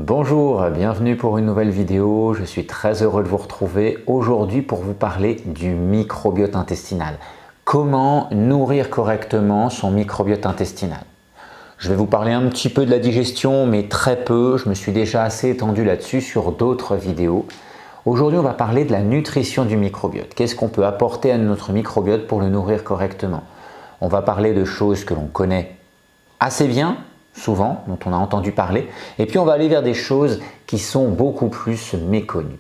Bonjour, bienvenue pour une nouvelle vidéo. Je suis très heureux de vous retrouver aujourd'hui pour vous parler du microbiote intestinal. Comment nourrir correctement son microbiote intestinal? Je vais vous parler un petit peu de la digestion, mais très peu. Je me suis déjà assez étendu là-dessus sur d'autres vidéos. Aujourd'hui, on va parler de la nutrition du microbiote. Qu'est-ce qu'on peut apporter à notre microbiote pour le nourrir correctement? On va parler de choses que l'on connaît assez bien, souvent, dont on a entendu parler, et puis on va aller vers des choses qui sont beaucoup plus méconnues.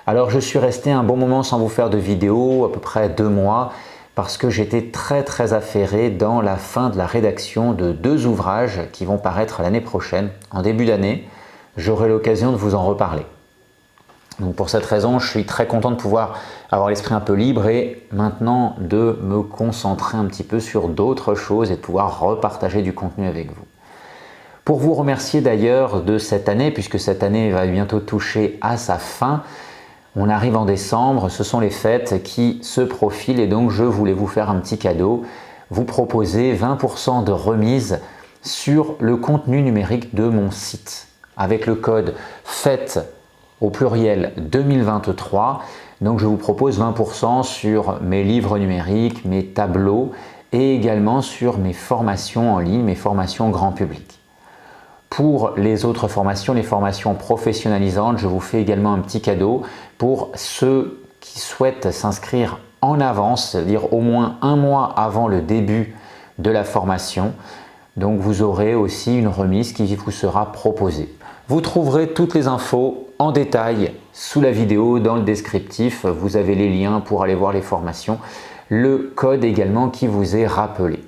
Alors je suis resté un bon moment sans vous faire de vidéo, à peu près 2 mois, parce que j'étais très affairé dans la fin de la rédaction de 2 ouvrages qui vont paraître l'année prochaine. En début d'année, j'aurai l'occasion de vous en reparler. Donc pour cette raison, je suis très content de pouvoir avoir l'esprit un peu libre et maintenant de me concentrer un petit peu sur d'autres choses et de pouvoir repartager du contenu avec vous. Pour vous remercier d'ailleurs de cette année, puisque cette année va bientôt toucher à sa fin, on arrive en décembre, ce sont les fêtes qui se profilent et donc je voulais vous faire un petit cadeau, vous proposer 20% de remise sur le contenu numérique de mon site avec le code FETES au pluriel 2023. Donc je vous propose 20% sur mes livres numériques, mes tableaux et également sur mes formations en ligne, mes formations grand public. Pour les autres formations, les formations professionnalisantes, je vous fais également un petit cadeau pour ceux qui souhaitent s'inscrire en avance, c'est-à-dire au moins 1 mois avant le début de la formation. Donc vous aurez aussi une remise qui vous sera proposée. Vous trouverez toutes les infos en détail sous la vidéo, dans le descriptif. Vous avez les liens pour aller voir les formations, le code également qui vous est rappelé.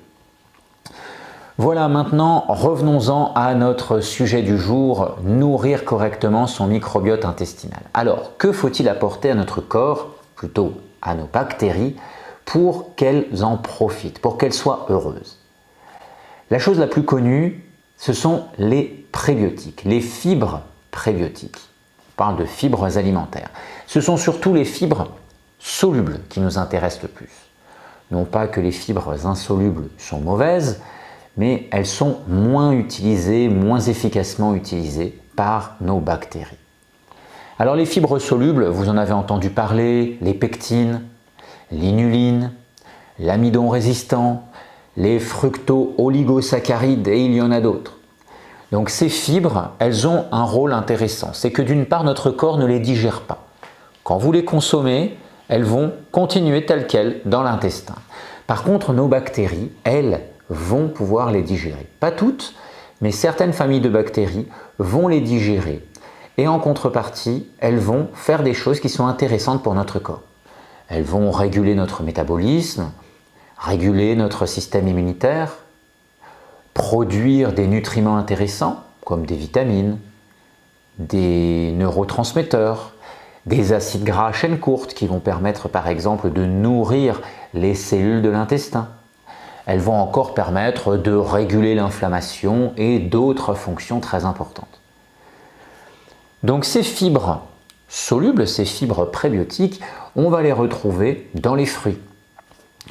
Voilà, maintenant revenons-en à notre sujet du jour, nourrir correctement son microbiote intestinal. Alors, que faut-il apporter à notre corps, plutôt à nos bactéries, pour qu'elles en profitent, pour qu'elles soient heureuses? La chose la plus connue, ce sont les prébiotiques, les fibres prébiotiques. On parle de fibres alimentaires. Ce sont surtout les fibres solubles qui nous intéressent le plus. Non pas que les fibres insolubles sont mauvaises, mais elles sont moins utilisées, moins efficacement utilisées par nos bactéries. Alors les fibres solubles, vous en avez entendu parler, les pectines, l'inuline, l'amidon résistant, les fructo-oligosaccharides et il y en a d'autres. Donc ces fibres, elles ont un rôle intéressant. C'est que d'une part, notre corps ne les digère pas. Quand vous les consommez, elles vont continuer telles quelles dans l'intestin. Par contre, nos bactéries, elles, vont pouvoir les digérer. Pas toutes, mais certaines familles de bactéries vont les digérer. Et en contrepartie, elles vont faire des choses qui sont intéressantes pour notre corps. Elles vont réguler notre métabolisme, réguler notre système immunitaire, produire des nutriments intéressants comme des vitamines, des neurotransmetteurs, des acides gras à chaîne courte qui vont permettre par exemple de nourrir les cellules de l'intestin. Elles vont encore permettre de réguler l'inflammation et d'autres fonctions très importantes. Donc ces fibres solubles, ces fibres prébiotiques, on va les retrouver dans les fruits,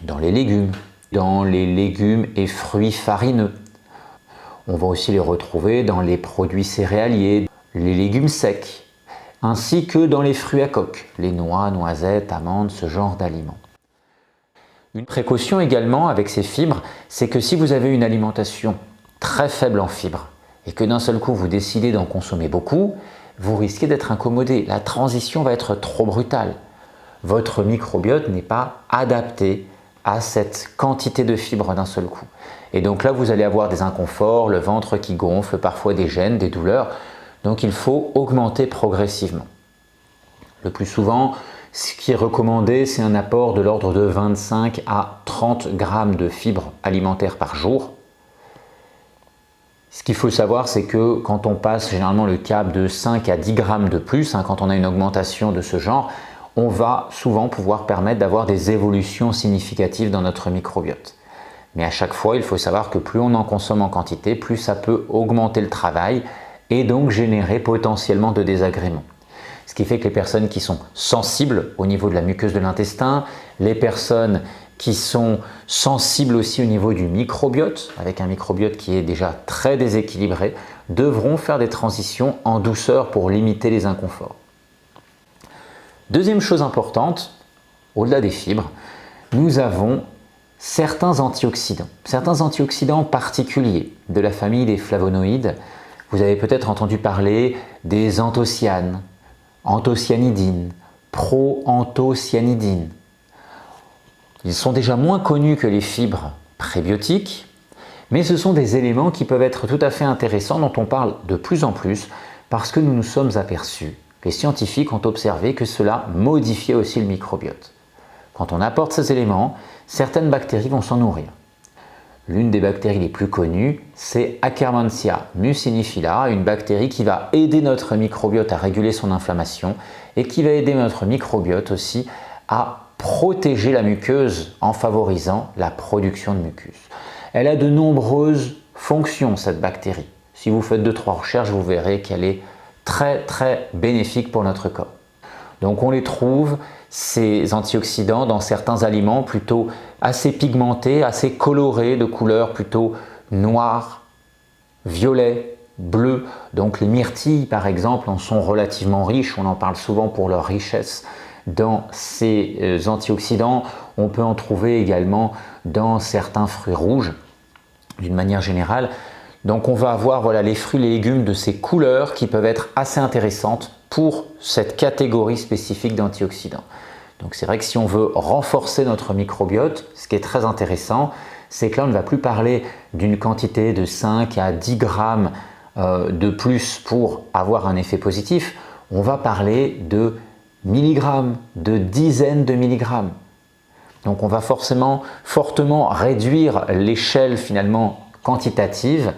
dans les légumes et fruits farineux. On va aussi les retrouver dans les produits céréaliers, les légumes secs, ainsi que dans les fruits à coque, les noix, noisettes, amandes, ce genre d'aliments. Une précaution également avec ces fibres, c'est que si vous avez une alimentation très faible en fibres et que d'un seul coup vous décidez d'en consommer beaucoup, vous risquez d'être incommodé. La transition va être trop brutale. Votre microbiote n'est pas adapté à cette quantité de fibres d'un seul coup. Et donc là, vous allez avoir des inconforts, le ventre qui gonfle, parfois des gènes, des douleurs. Donc il faut augmenter progressivement. Le plus souvent, ce qui est recommandé, c'est un apport de l'ordre de 25 à 30 grammes de fibres alimentaires par jour. Ce qu'il faut savoir, c'est que quand on passe généralement le cap de 5 à 10 grammes de plus, quand on a une augmentation de ce genre, on va souvent pouvoir permettre d'avoir des évolutions significatives dans notre microbiote. Mais à chaque fois, il faut savoir que plus on en consomme en quantité, plus ça peut augmenter le travail et donc générer potentiellement de désagréments. Ce qui fait que les personnes qui sont sensibles au niveau de la muqueuse de l'intestin, les personnes qui sont sensibles aussi au niveau du microbiote, avec un microbiote qui est déjà très déséquilibré, devront faire des transitions en douceur pour limiter les inconforts. Deuxième chose importante, au-delà des fibres, nous avons certains antioxydants particuliers de la famille des flavonoïdes. Vous avez peut-être entendu parler des anthocyanes, anthocyanidines, proanthocyanidines. Ils sont déjà moins connus que les fibres prébiotiques, mais ce sont des éléments qui peuvent être tout à fait intéressants, dont on parle de plus en plus parce que nous nous sommes aperçus, les scientifiques ont observé que cela modifiait aussi le microbiote. Quand on apporte ces éléments, certaines bactéries vont s'en nourrir. L'une des bactéries les plus connues, c'est Akkermansia muciniphylla, une bactérie qui va aider notre microbiote à réguler son inflammation et qui va aider notre microbiote aussi à protéger la muqueuse en favorisant la production de mucus. Elle a de nombreuses fonctions, cette bactérie. Si vous faites 2-3 recherches, vous verrez qu'elle est très bénéfique pour notre corps. Donc on les trouve, ces antioxydants, dans certains aliments plutôt assez pigmentés, assez colorés, de couleurs plutôt noires, violet, bleu. Donc les myrtilles par exemple en sont relativement riches, on en parle souvent pour leur richesse dans ces antioxydants. On peut en trouver également dans certains fruits rouges d'une manière générale. Donc on va avoir les fruits et les légumes de ces couleurs qui peuvent être assez intéressantes pour cette catégorie spécifique d'antioxydants. Donc c'est vrai que si on veut renforcer notre microbiote, ce qui est très intéressant, c'est que là on ne va plus parler d'une quantité de 5 à 10 grammes de plus pour avoir un effet positif, on va parler de milligrammes, de dizaines de milligrammes. Donc on va fortement réduire l'échelle finalement quantitative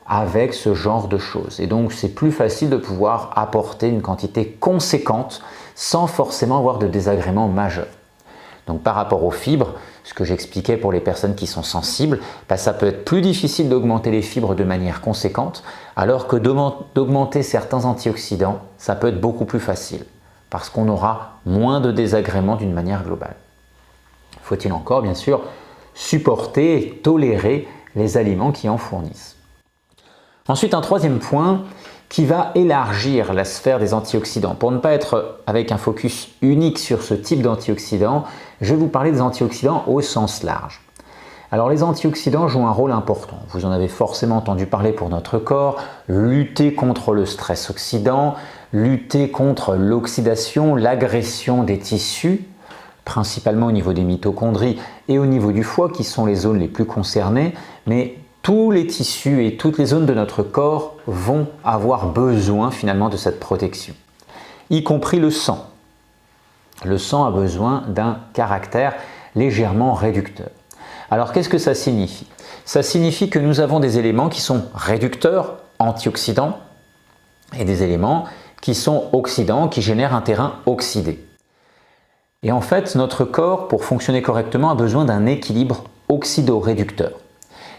avec ce genre de choses. Et donc c'est plus facile de pouvoir apporter une quantité conséquente sans forcément avoir de désagréments majeurs. Donc par rapport aux fibres, ce que j'expliquais pour les personnes qui sont sensibles, ça peut être plus difficile d'augmenter les fibres de manière conséquente, alors que d'augmenter certains antioxydants, ça peut être beaucoup plus facile, parce qu'on aura moins de désagréments d'une manière globale. Faut-il encore, bien sûr, supporter et tolérer les aliments qui en fournissent. Ensuite, un troisième point qui va élargir la sphère des antioxydants. Pour ne pas être avec un focus unique sur ce type d'antioxydants, je vais vous parler des antioxydants au sens large. Alors les antioxydants jouent un rôle important. Vous en avez forcément entendu parler pour notre corps, lutter contre le stress oxydant, lutter contre l'oxydation, l'agression des tissus, principalement au niveau des mitochondries et au niveau du foie qui sont les zones les plus concernées, mais tous les tissus et toutes les zones de notre corps vont avoir besoin finalement de cette protection, y compris le sang. Le sang a besoin d'un caractère légèrement réducteur. Alors qu'est-ce que ça signifie? Ça signifie que nous avons des éléments qui sont réducteurs, antioxydants, et des éléments qui sont oxydants, qui génèrent un terrain oxydé. Et en fait, notre corps, pour fonctionner correctement, a besoin d'un équilibre oxydoréducteur.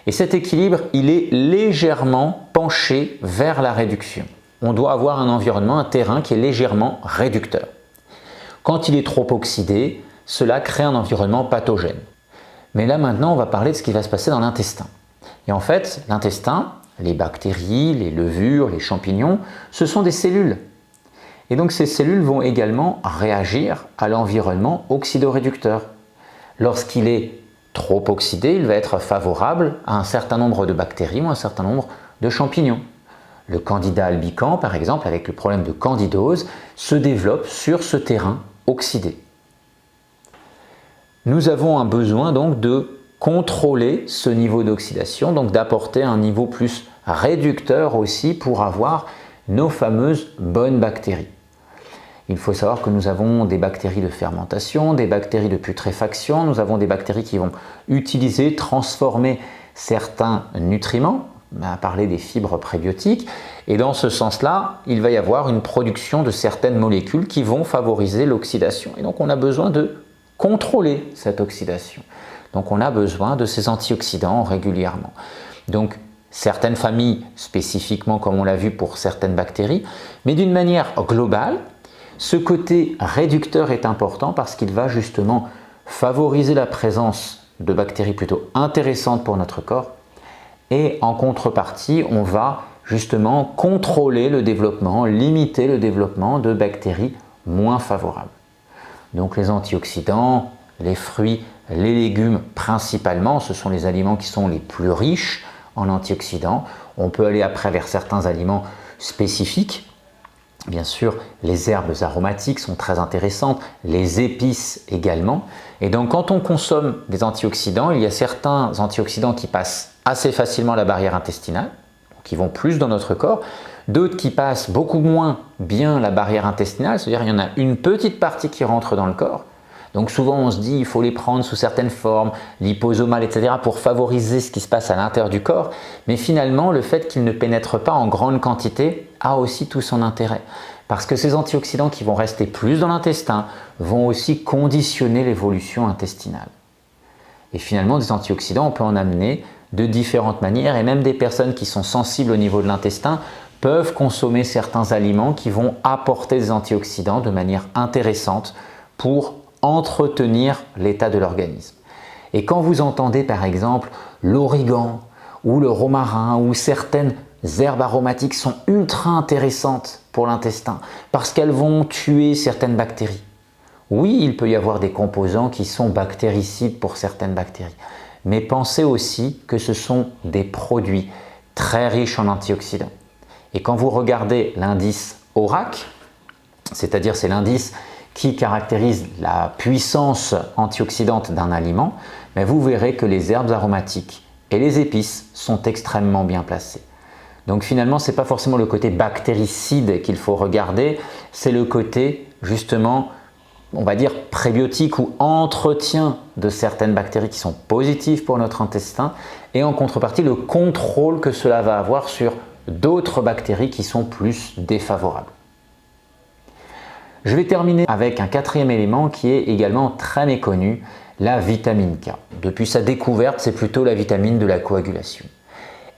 Et cet équilibre, il est légèrement penché vers la réduction. On doit avoir un environnement, un terrain qui est légèrement réducteur. Quand il est trop oxydé, cela crée un environnement pathogène. Mais là maintenant, on va parler de ce qui va se passer dans l'intestin. Et en fait, l'intestin, les bactéries, les levures, les champignons, ce sont des cellules. Et donc ces cellules vont également réagir à l'environnement oxydoréducteur. Lorsqu'il est trop oxydé, il va être favorable à un certain nombre de bactéries ou un certain nombre de champignons. Le candida albicans, par exemple, avec le problème de candidose, se développe sur ce terrain oxydé. Nous avons un besoin donc de contrôler ce niveau d'oxydation, donc d'apporter un niveau plus réducteur aussi pour avoir nos fameuses bonnes bactéries. Il faut savoir que nous avons des bactéries de fermentation, des bactéries de putréfaction, nous avons des bactéries qui vont utiliser, transformer certains nutriments, on a parlé des fibres prébiotiques, et dans ce sens-là, il va y avoir une production de certaines molécules qui vont favoriser l'oxydation. Et donc on a besoin de contrôler cette oxydation. Donc on a besoin de ces antioxydants régulièrement. Donc certaines familles spécifiquement comme on l'a vu pour certaines bactéries, mais d'une manière globale, ce côté réducteur est important parce qu'il va justement favoriser la présence de bactéries plutôt intéressantes pour notre corps. Et en contrepartie, on va justement contrôler le développement, limiter le développement de bactéries moins favorables. Donc les antioxydants, les fruits, les légumes principalement, ce sont les aliments qui sont les plus riches en antioxydants. On peut aller après vers certains aliments spécifiques. Bien sûr, les herbes aromatiques sont très intéressantes, les épices également. Et donc quand on consomme des antioxydants, il y a certains antioxydants qui passent assez facilement la barrière intestinale, qui vont plus dans notre corps, d'autres qui passent beaucoup moins bien la barrière intestinale, c'est-à-dire qu'il y en a une petite partie qui rentre dans le corps. Donc souvent on se dit il faut les prendre sous certaines formes, liposomales, etc. pour favoriser ce qui se passe à l'intérieur du corps. Mais finalement le fait qu'ils ne pénètrent pas en grande quantité a aussi tout son intérêt. Parce que ces antioxydants qui vont rester plus dans l'intestin vont aussi conditionner l'évolution intestinale. Et finalement des antioxydants on peut en amener de différentes manières et même des personnes qui sont sensibles au niveau de l'intestin peuvent consommer certains aliments qui vont apporter des antioxydants de manière intéressante pour entretenir l'état de l'organisme. Et quand vous entendez par exemple l'origan ou le romarin ou certaines herbes aromatiques sont ultra intéressantes pour l'intestin parce qu'elles vont tuer certaines bactéries. Oui, il peut y avoir des composants qui sont bactéricides pour certaines bactéries, mais pensez aussi que ce sont des produits très riches en antioxydants. Et quand vous regardez l'indice ORAC, c'est-à-dire c'est l'indice qui caractérise la puissance antioxydante d'un aliment, mais vous verrez que les herbes aromatiques et les épices sont extrêmement bien placées. Donc finalement, ce n'est pas forcément le côté bactéricide qu'il faut regarder, c'est le côté justement, on va dire prébiotique ou entretien de certaines bactéries qui sont positives pour notre intestin et en contrepartie le contrôle que cela va avoir sur d'autres bactéries qui sont plus défavorables. Je vais terminer avec un quatrième élément qui est également très méconnu, la vitamine K. Depuis sa découverte, c'est plutôt la vitamine de la coagulation.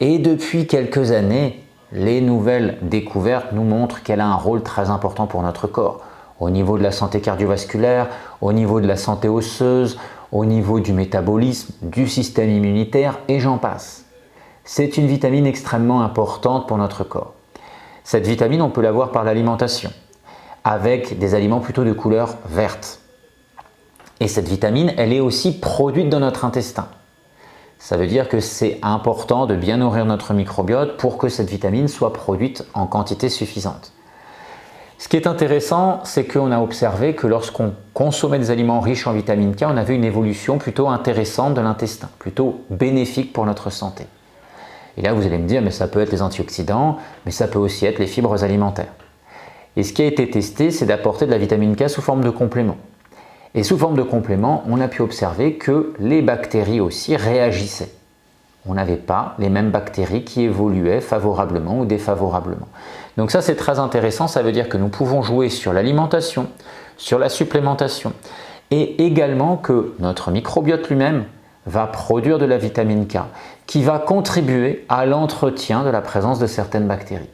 Et depuis quelques années, les nouvelles découvertes nous montrent qu'elle a un rôle très important pour notre corps, au niveau de la santé cardiovasculaire, au niveau de la santé osseuse, au niveau du métabolisme, du système immunitaire et j'en passe. C'est une vitamine extrêmement importante pour notre corps. Cette vitamine, on peut l'avoir par l'alimentation, avec des aliments plutôt de couleur verte. Et cette vitamine, elle est aussi produite dans notre intestin. Ça veut dire que c'est important de bien nourrir notre microbiote pour que cette vitamine soit produite en quantité suffisante. Ce qui est intéressant, c'est qu'on a observé que lorsqu'on consommait des aliments riches en vitamine K, on avait une évolution plutôt intéressante de l'intestin, plutôt bénéfique pour notre santé. Et là, vous allez me dire, mais ça peut être les antioxydants, mais ça peut aussi être les fibres alimentaires. Et ce qui a été testé, c'est d'apporter de la vitamine K sous forme de complément. Et sous forme de complément, on a pu observer que les bactéries aussi réagissaient. On n'avait pas les mêmes bactéries qui évoluaient favorablement ou défavorablement. Donc ça, c'est très intéressant. Ça veut dire que nous pouvons jouer sur l'alimentation, sur la supplémentation et également que notre microbiote lui-même va produire de la vitamine K qui va contribuer à l'entretien de la présence de certaines bactéries.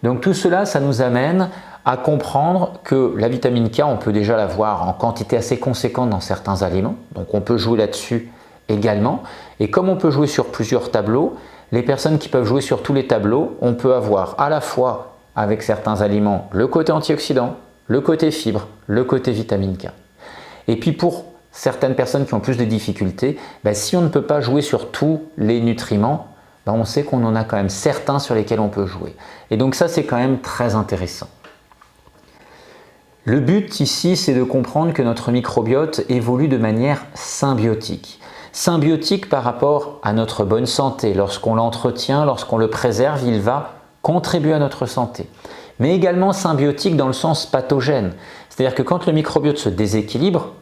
Donc tout cela, ça nous amène à comprendre que la vitamine K, on peut déjà l'avoir en quantité assez conséquente dans certains aliments. Donc on peut jouer là-dessus également. Et comme on peut jouer sur plusieurs tableaux, les personnes qui peuvent jouer sur tous les tableaux, on peut avoir à la fois avec certains aliments le côté antioxydant, le côté fibre, le côté vitamine K. Et puis pour certaines personnes qui ont plus de difficultés, si on ne peut pas jouer sur tous les nutriments, on sait qu'on en a quand même certains sur lesquels on peut jouer. Et donc ça, c'est quand même très intéressant. Le but ici, c'est de comprendre que notre microbiote évolue de manière symbiotique. Symbiotique par rapport à notre bonne santé. Lorsqu'on l'entretient, lorsqu'on le préserve, il va contribuer à notre santé. Mais également symbiotique dans le sens pathogène. C'est-à-dire que quand le microbiote se déséquilibre,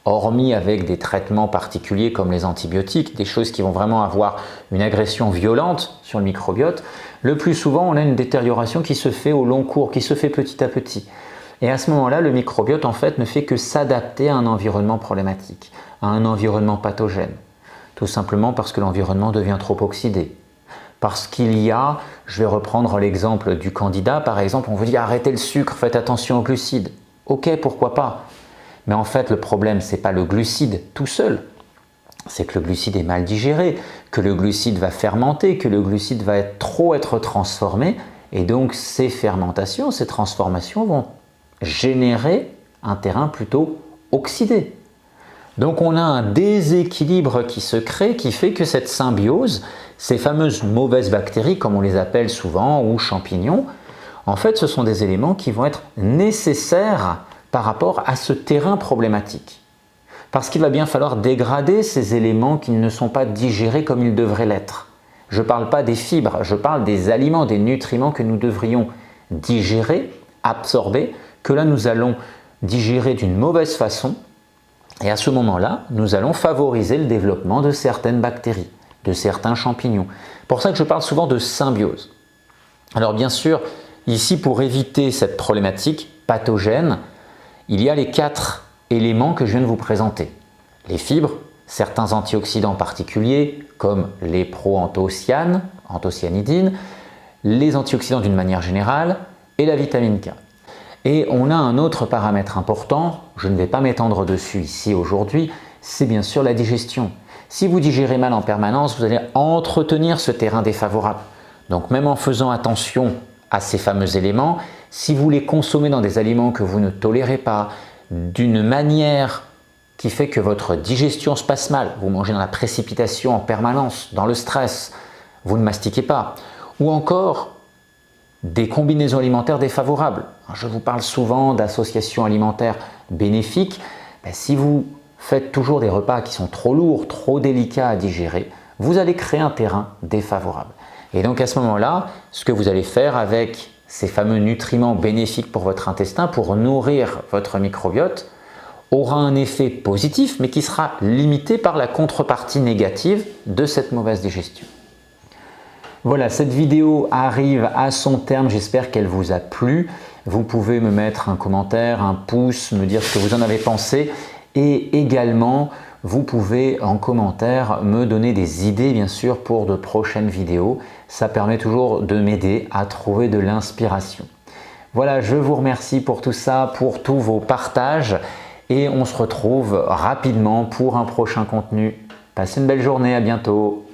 hormis avec des traitements particuliers comme les antibiotiques, des choses qui vont vraiment avoir une agression violente sur le microbiote, le plus souvent on a une détérioration qui se fait au long cours, qui se fait petit à petit. Et à ce moment-là, le microbiote en fait ne fait que s'adapter à un environnement problématique, à un environnement pathogène. Tout simplement parce que l'environnement devient trop oxydé. Parce qu'il y a, je vais reprendre l'exemple du candida, par exemple, on vous dit arrêtez le sucre, faites attention aux glucides. Ok, pourquoi pas? Mais en fait, le problème, ce n'est pas le glucide tout seul. C'est que le glucide est mal digéré, que le glucide va fermenter, que le glucide va trop être transformé. Et donc, ces fermentations, ces transformations vont générer un terrain plutôt oxydé. Donc, on a un déséquilibre qui se crée, qui fait que cette symbiose, ces fameuses mauvaises bactéries, comme on les appelle souvent, ou champignons, en fait, ce sont des éléments qui vont être nécessaires par rapport à ce terrain problématique. Parce qu'il va bien falloir dégrader ces éléments qui ne sont pas digérés comme ils devraient l'être. Je ne parle pas des fibres, je parle des aliments, des nutriments que nous devrions digérer, absorber, que là nous allons digérer d'une mauvaise façon. Et à ce moment-là, nous allons favoriser le développement de certaines bactéries, de certains champignons. C'est pour ça que je parle souvent de symbiose. Alors bien sûr, ici pour éviter cette problématique pathogène, il y a les 4 éléments que je viens de vous présenter. Les fibres, certains antioxydants particuliers comme les proanthocyanes, anthocyanidines, les antioxydants d'une manière générale et la vitamine K. Et on a un autre paramètre important, je ne vais pas m'étendre dessus ici aujourd'hui, c'est bien sûr la digestion. Si vous digérez mal en permanence, vous allez entretenir ce terrain défavorable. Donc même en faisant attention à ces fameux éléments, si vous les consommez dans des aliments que vous ne tolérez pas, d'une manière qui fait que votre digestion se passe mal, vous mangez dans la précipitation en permanence, dans le stress, vous ne mastiquez pas, ou encore des combinaisons alimentaires défavorables. Je vous parle souvent d'associations alimentaires bénéfiques. Si vous faites toujours des repas qui sont trop lourds, trop délicats à digérer, vous allez créer un terrain défavorable. Et donc à ce moment-là, ce que vous allez faire avec ces fameux nutriments bénéfiques pour votre intestin, pour nourrir votre microbiote, aura un effet positif, mais qui sera limité par la contrepartie négative de cette mauvaise digestion. Voilà, cette vidéo arrive à son terme, j'espère qu'elle vous a plu. Vous pouvez me mettre un commentaire, un pouce, me dire ce que vous en avez pensé et également vous pouvez en commentaire me donner des idées bien sûr pour de prochaines vidéos. Ça permet toujours de m'aider à trouver de l'inspiration. Voilà, je vous remercie pour tout ça, pour tous vos partages et on se retrouve rapidement pour un prochain contenu. Passez une belle journée, à bientôt.